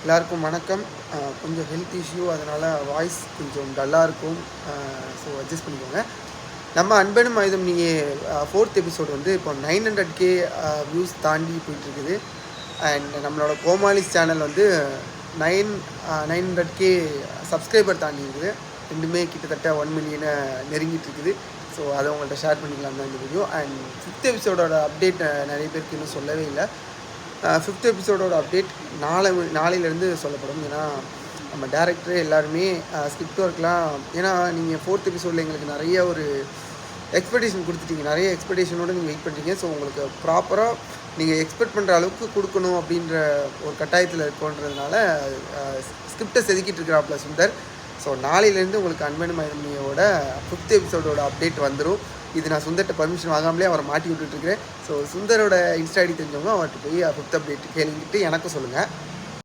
எல்லாருக்கும் வணக்கம். கொஞ்சம் ஹெல்த் இஷ்யூ அதனால் வாய்ஸ் கொஞ்சம் டல்லாக இருக்கும். ஸோ அட்ஜஸ்ட் பண்ணிக்கோங்க. நம்ம அன்பனும் ஆயுதம் நீங்கள் 4th எபிசோடு வந்து இப்போ 900K வியூஸ் தாண்டி போயிட்டுருக்குது. அண்ட் நம்மளோட கோமாளிஸ் சேனல் வந்து 900K சப்ஸ்கிரைபர் தாண்டி இருக்குது. ரெண்டுமே கிட்டத்தட்ட 1 மில்லியனை நெருங்கிட்டு இருக்குது. ஸோ அதை உங்கள்கிட்ட ஷேர் பண்ணிக்கலாம் தான் இந்த வீடியோ. அண்ட் 5th எபிசோடோட அப்டேட் நிறைய பேருக்கு இன்னும் சொல்லவே இல்லை. 5th எபிசோடோட அப்டேட் நாளையிலேருந்து சொல்லப்படும். ஏன்னா நம்ம டேரக்டரே எல்லாருமே ஸ்கிரிப்ட் ஒர்க்லாம், ஏன்னா நீங்கள் 4th எபிசோடில் எங்களுக்கு நிறைய ஒரு எக்ஸ்பெக்டேஷன் கொடுத்துட்டீங்க, நிறைய எக்ஸ்பெக்டேஷனோடு நீங்கள் வெயிட் பண்ணுறீங்க. ஸோ உங்களுக்கு ப்ராப்பராக நீங்கள் எக்ஸ்பெக்ட் பண்ணுற அளவுக்கு கொடுக்கணும் அப்படின்ற ஒரு கட்டாயத்தில் இருக்கோன்றதுனால ஸ்கிரிப்டை செதுக்கிட்டு இருக்கிறாப்ல சுந்தர். ஸோ நாளையிலேருந்து உங்களுக்கு அன்பனும் ஆயுதமியோட 5th எபிசோடோட அப்டேட் வந்துடும். இது நான் சுந்தர்கிட்ட பர்மிஷன் வாங்காமலே அவரை மாட்டி விட்டுட்டுருக்கிறேன். ஸோ சுந்தரோட இன்ஸ்டா ஐடி தெரிஞ்சவங்க அவர்கிட்ட போய் 5th அப்டேட் கேளுங்கிட்டு எனக்கும் சொல்லுங்கள்.